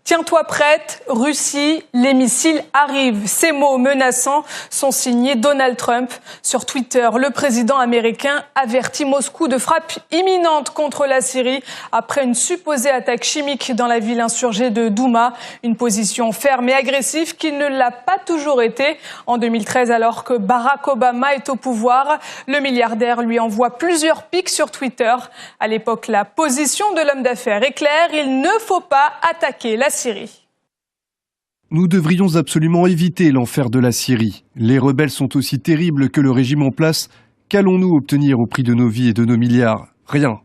Tiens-toi prête, Russie, les missiles arrivent. Ces mots menaçants sont signés Donald Trump. Sur Twitter, le président américain avertit Moscou de frappe imminente contre la Syrie après une supposée attaque chimique dans la ville insurgée de Douma. Une position ferme et agressive qui ne l'a pas toujours été. En 2013, alors que Barack Obama est au pouvoir, le milliardaire lui envoie plusieurs pics sur Twitter. À l'époque, la position de l'homme d'affaires est claire, il ne faut pas attaquer la Syrie. Nous devrions absolument éviter l'enfer de la Syrie. Les rebelles sont aussi terribles que le régime en place. Qu'allons-nous obtenir au prix de nos vies et de nos milliards? Rien.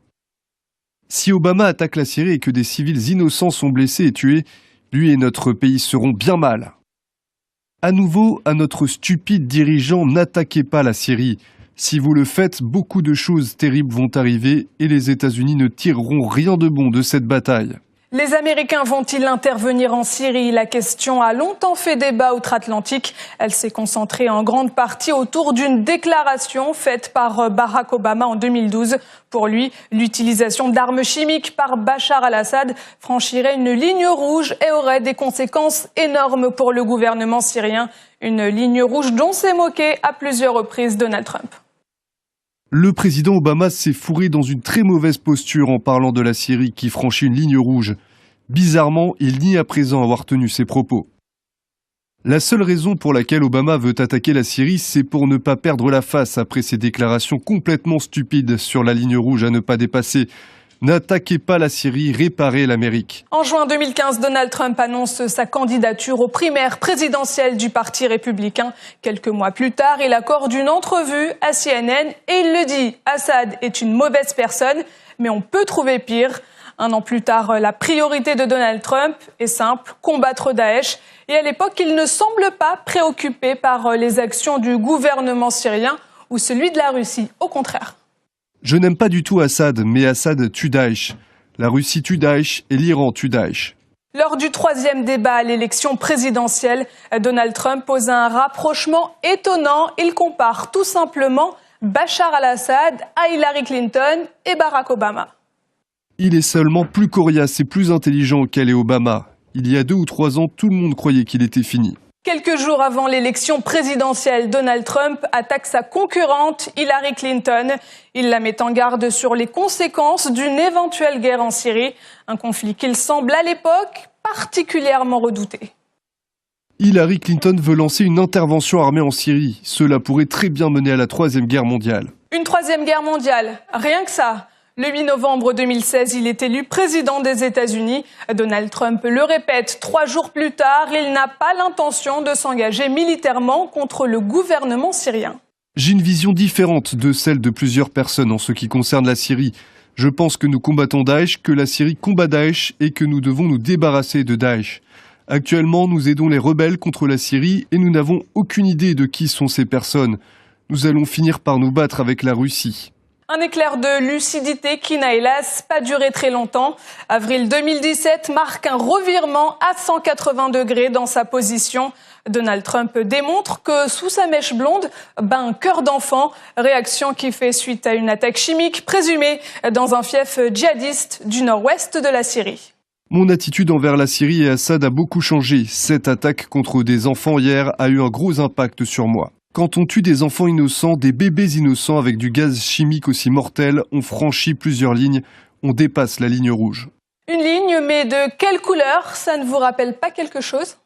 Si Obama attaque la Syrie et que des civils innocents sont blessés et tués, lui et notre pays seront bien mal. À nouveau, à notre stupide dirigeant, n'attaquez pas la Syrie. Si vous le faites, beaucoup de choses terribles vont arriver et les États-Unis ne tireront rien de bon de cette bataille. Les Américains vont-ils intervenir en Syrie? La question a longtemps fait débat outre-Atlantique. Elle s'est concentrée en grande partie autour d'une déclaration faite par Barack Obama en 2012. Pour lui, l'utilisation d'armes chimiques par Bachar al-Assad franchirait une ligne rouge et aurait des conséquences énormes pour le gouvernement syrien. Une ligne rouge dont s'est moqué à plusieurs reprises Donald Trump. Le président Obama s'est fourré dans une très mauvaise posture en parlant de la Syrie qui franchit une ligne rouge. Bizarrement, il nie à présent avoir tenu ses propos. La seule raison pour laquelle Obama veut attaquer la Syrie, c'est pour ne pas perdre la face après ses déclarations complètement stupides sur la ligne rouge à ne pas dépasser. N'attaquez pas la Syrie, réparez l'Amérique. En juin 2015, Donald Trump annonce sa candidature aux primaires présidentielles du Parti républicain. Quelques mois plus tard, il accorde une entrevue à CNN et il le dit, Assad est une mauvaise personne, mais on peut trouver pire. Un an plus tard, la priorité de Donald Trump est simple, combattre Daesh. Et à l'époque, il ne semble pas préoccupé par les actions du gouvernement syrien ou celui de la Russie, au contraire. Je n'aime pas du tout Assad, mais Assad tue Daesh. La Russie tue Daesh et l'Iran tue Daesh. Lors du troisième débat à l'élection présidentielle, Donald Trump pose un rapprochement étonnant. Il compare tout simplement Bachar al-Assad à Hillary Clinton et Barack Obama. Il est seulement plus coriace et plus intelligent qu'elle et Obama. Il y a 2 ou 3 ans, tout le monde croyait qu'il était fini. Quelques jours avant l'élection présidentielle, Donald Trump attaque sa concurrente Hillary Clinton. Il la met en garde sur les conséquences d'une éventuelle guerre en Syrie, un conflit qu'il semble à l'époque particulièrement redouté. Hillary Clinton veut lancer une intervention armée en Syrie. Cela pourrait très bien mener à la 3e guerre mondiale. Une 3e guerre mondiale, rien que ça. Le 8 novembre 2016, il est élu président des États-Unis. Donald Trump le répète 3 jours plus tard, il n'a pas l'intention de s'engager militairement contre le gouvernement syrien. J'ai une vision différente de celle de plusieurs personnes en ce qui concerne la Syrie. Je pense que nous combattons Daesh, que la Syrie combat Daesh et que nous devons nous débarrasser de Daesh. Actuellement, nous aidons les rebelles contre la Syrie et nous n'avons aucune idée de qui sont ces personnes. Nous allons finir par nous battre avec la Russie. Un éclair de lucidité qui n'a hélas pas duré très longtemps. Avril 2017 marque un revirement à 180 degrés dans sa position. Donald Trump démontre que sous sa mèche blonde bat un cœur d'enfant. Réaction qui fait suite à une attaque chimique présumée dans un fief djihadiste du nord-ouest de la Syrie. Mon attitude envers la Syrie et Assad a beaucoup changé. Cette attaque contre des enfants hier a eu un gros impact sur moi. Quand on tue des enfants innocents, des bébés innocents avec du gaz chimique aussi mortel, on franchit plusieurs lignes, on dépasse la ligne rouge. Une ligne, mais de quelle couleur? Ça ne vous rappelle pas quelque chose ?